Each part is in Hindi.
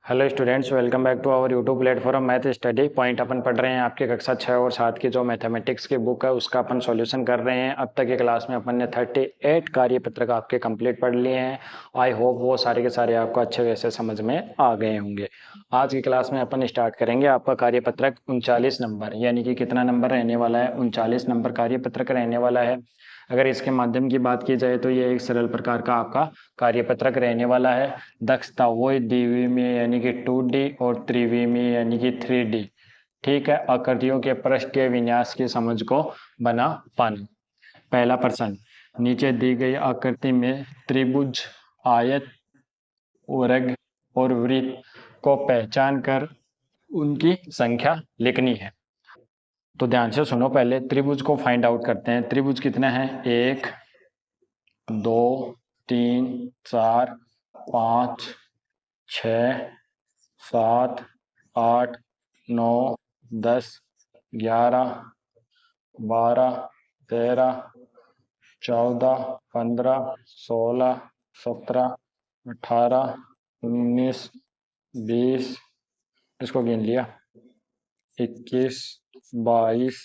Hello students, welcome back to our YouTube platform math study point. अपन पढ़ रहे हैं आपके कक्षा 6 और 7 की जो मैथमेटिक्स की बुक है उसका अपन सॉल्यूशन कर रहे हैं। अब तक के क्लास में अपन ने 38 कार्यपत्रक आपके कंप्लीट पढ़ लिए हैं। आई होप वो सारे के सारे आपको अच्छे वैसे समझ में आ गए होंगे। आज की क्लास में अपन स्टार्ट करेंगे आपका कार्यपत्रक 39 नंबर, यानी कि कितना नंबर रहने वाला है, 39 नंबर कार्यपत्रक रहने वाला है। अगर इसके माध्यम की बात की जाए तो ये एक सरल प्रकार का आपका कार्यपत्रक रहने वाला है। दक्षता वो द्विविमीय यानी कि 2D और त्रिविमीय यानी कि 3D। ठीक है, आकृतियों के पृष्ठीय विन्यास की समझ को बना पाना। पहला प्रश्न, नीचे दी गई आकृति में त्रिभुज, आयत, वर्ग और वृत्त को पहचान कर उनकी संख्या लिखनी है। तो ध्यान से सुनो, पहले त्रिभुज को फाइंड आउट करते हैं। त्रिभुज कितने हैं? 1 2 3 4 5 6 7 8 9 10 11 12 13 14 15 16 17 18 19 20, इसको गिन लिया, 21 22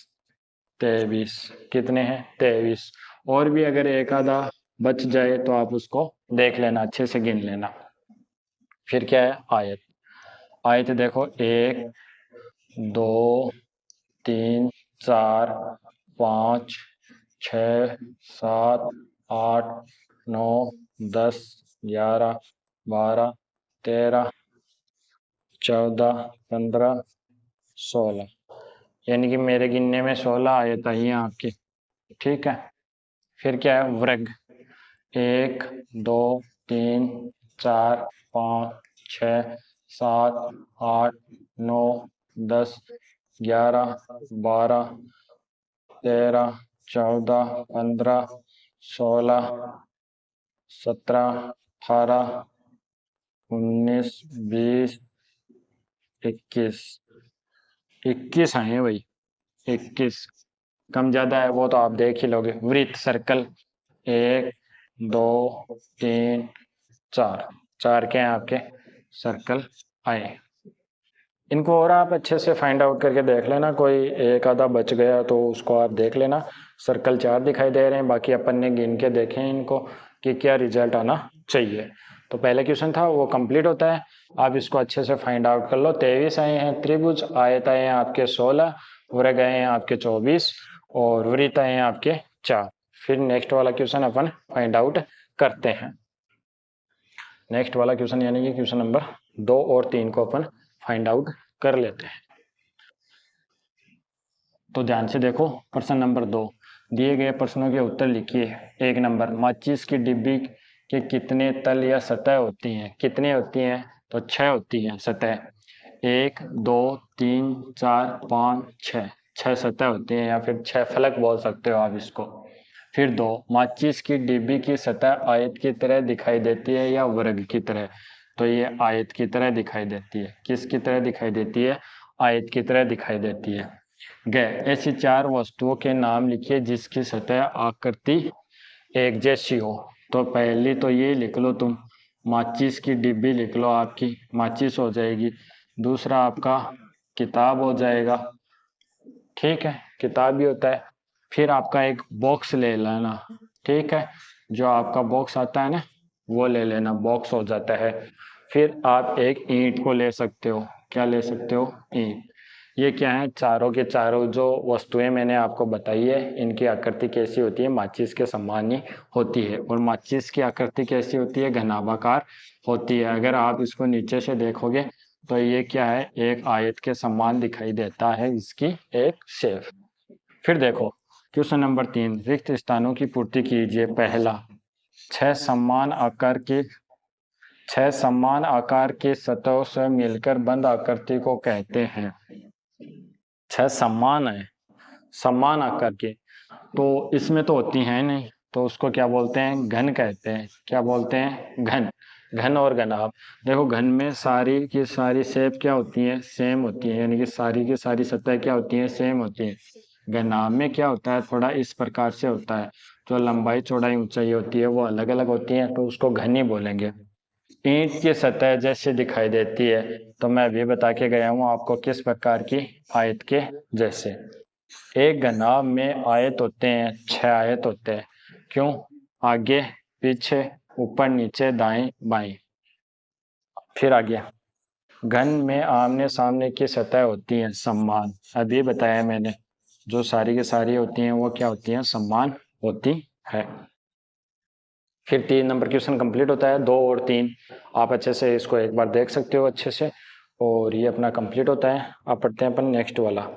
23। कितने हैं? 23। और भी अगर एक आधा बच जाए तो आप उसको देख लेना, अच्छे से गिन लेना। फिर क्या है? आयत। आयत देखो, 1 2 3 4 5 6 7 8 9 10 11 12 13 14 15 16, यानी कि मेरे गिनने में 16 आयत आई हैं आपकी। ठीक है। फिर क्या है? वर्ग। 1 2 3 4 5 6 7 8 9 10 11 12 13 14 15 16 17 18 19 20 21। 21 आए हैं भाई, 21। कम ज्यादा है वो तो आप देख ही लोगे। वृत्त, सर्कल, 1 2 3 4, 4 के हैं आपके सर्कल आए। इनको और आप अच्छे से फाइंड आउट करके देख लेना, कोई एक आधा बच गया तो उसको आप देख लेना। सर्कल 4 दिखाई दे रहे हैं, बाकी अपन ने गिन के देखे हैं इनको कि क्या रिजल्ट आना चाहिए। तो पहले क्वेश्चन था वो कंप्लीट होता है। आप इसको अच्छे से फाइंड आउट कर लो। 23 आए हैं त्रिभुज, आयत आए हैं आपके 16, वर्ग आए हैं आपके 24 और वृत्त आए हैं आपके 4। फिर नेक्स्ट वाला क्वेश्चन अपन फाइंड आउट करते हैं। नेक्स्ट वाला क्वेश्चन यानी कि क्वेश्चन नंबर 2 और 3 को अपन फाइंड आउट कर लेते हैं। तो ध्यान से देखो, प्रश्न नंबर 2, दिए गए प्रश्नों के उत्तर लिखिए। 1 नंबर, माचिस की डिब्बी के कितने तल या सतह होती हैं? कितने होती हैं? तो 6 होती हैं सतह। 1 2 3 4 5 6, 6 सतह होती हैं, या फिर 6 फलक बोल सकते हो आप इसको। फिर 2, माचिस की डिब्बी की सतह आयत की तरह दिखाई देती है या वर्ग की तरह? तो ये आयत की तरह दिखाई देती है। किसकी तरह दिखाई देती है? आयत की तरह दिखाई देती है। गए, ऐसी 4 वस्तुओं के नाम लिखिए जिसकी सतह आकृति एक जैसी हो। तो पहली तो ये लिख लो तुम, माचिस की डिब्बी लिख लो, आपकी माचिस हो जाएगी। दूसरा आपका किताब हो जाएगा। ठीक है, किताब भी होता है। फिर आपका एक बॉक्स ले लेना। ठीक है, जो आपका बॉक्स आता है ना वो ले लेना, बॉक्स हो जाता है। फिर आप एक ईंट को ले सकते हो। क्या ले सकते हो? ईंट। ये क्या है? चारों के चारों जो वस्तुएं मैंने आपको बताई है इनकी आकृति कैसी होती है? माचिस के समान ही होती है। और माचिस की आकृति कैसी होती है? घनाभाकार होती है। अगर आप इसको नीचे से देखोगे तो ये क्या है? एक आयत के समान दिखाई देता है इसकी एक शेप। फिर देखो क्वेश्चन नंबर 3, रिक्त स्थानों की पूर्ति कीजिए। पहला, छह समान आकार के सतहों से मिलकर बंद आकृति को कहते हैं। 6 समान है, समान आकार के, तो इसमें तो होती हैं नहीं, तो उसको क्या बोलते हैं? घन कहते हैं। क्या बोलते हैं? घन। घन और घनाभ। देखो घन में सारी की सारी शेप क्या होती है? सेम होती है, यानी कि सारी की सारी सतह क्या होती है? सेम होती है। घनाभ में क्या होता है? थोड़ा इस प्रकार से होता है, जो लंबाई चौड़ाई ऊंचाई होती है वो अलग अलग होती है, तो उसको घन ही बोलेंगे। ईंट की सतह जैसे दिखाई देती है। तो मैं अभी बता के गया हूँ आपको किस प्रकार की, आयत के जैसे। एक घनाभ में आयत होते हैं, 6 आयत होते हैं। क्यों? आगे पीछे ऊपर नीचे दाएं बाएं। फिर आगे, घन में आमने सामने की सतह होती हैं समान। अभी बताया मैंने, जो सारी की सारी होती हैं वो क्या होती हैं, समान होती है। फिर 3 नंबर क्वेश्चन कंप्लीट होता है, 2 और 3। आप अच्छे से इसको एक बार देख सकते हो अच्छे से, और ये अपना कंप्लीट होता है। आप पढ़ते हैं अपन नेक्स्ट वाला।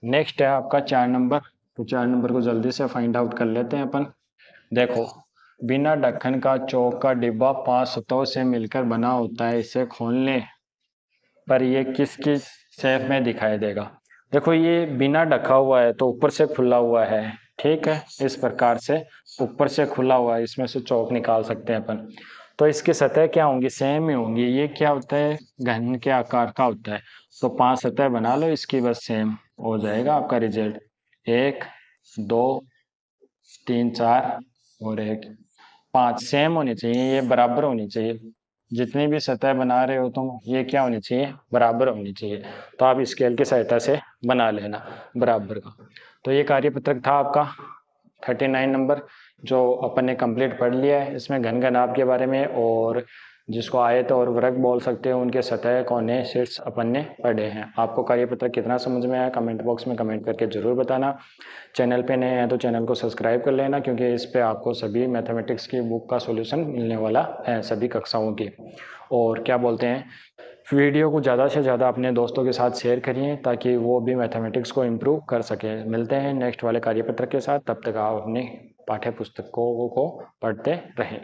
नेक्स्ट है आपका 4 नंबर। तो 4 नंबर को जल्दी से फाइंड आउट कर लेते हैं अपन। देखो, बिना ढक्कन का चौक का डिब्बा 5 सतहों से मिलकर बना होता है। इसे खोलने पर ये किसकी शेप में दिखाई देगा। देखो, ये बिना ढका हुआ है तो ऊपर से खुला हुआ है, ठीक है। इस प्रकार से ऊपर से खुला हुआ है, इसमें से चौक निकाल सकते हैं अपन। तो इसकी सतह क्या होंगी, सेम ही होंगी। ये क्या होता है, घन के आकार का होता है। तो 5 सतह बना लो इसकी, बस सेम हो जाएगा आपका रिजल्ट। 1 2 3 4 और 1 5 सेम होनी चाहिए, ये बराबर होनी चाहिए। जितनी भी सतह बना रहे हो तुम, ये क्या होनी चाहिए, बराबर होनी चाहिए। तो आप स्केल की सहायता से बना लेना बराबर का। तो ये कार्यपत्रक था आपका 39 नंबर, जो अपन ने कंप्लीट पढ़ लिया है। इसमें घन घनाभ के बारे में, और जिसको आयत और वर्ग बोल सकते हो, उनके सतह कोने शीर्ष अपन ने पढ़े हैं। आपको कार्यपत्रक कितना समझ में आया, कमेंट बॉक्स में कमेंट करके जरूर बताना। चैनल पे नए हैं तो चैनल को सब्सक्राइब कर लेना, क्योंकि इस पे आपको सभी मैथमेटिक्स की बुक का सॉल्यूशन मिलने वाला है, सभी कक्षाओं की। और क्या बोलते हैं, वीडियो को ज़्यादा से ज़्यादा अपने दोस्तों के साथ शेयर करिए, ताकि वो भी मैथमेटिक्स को इम्प्रूव कर सकें। मिलते हैं नेक्स्ट वाले कार्यपत्र के साथ, तब तक आप अपनी पाठ्य पुस्तकों को पढ़ते रहें।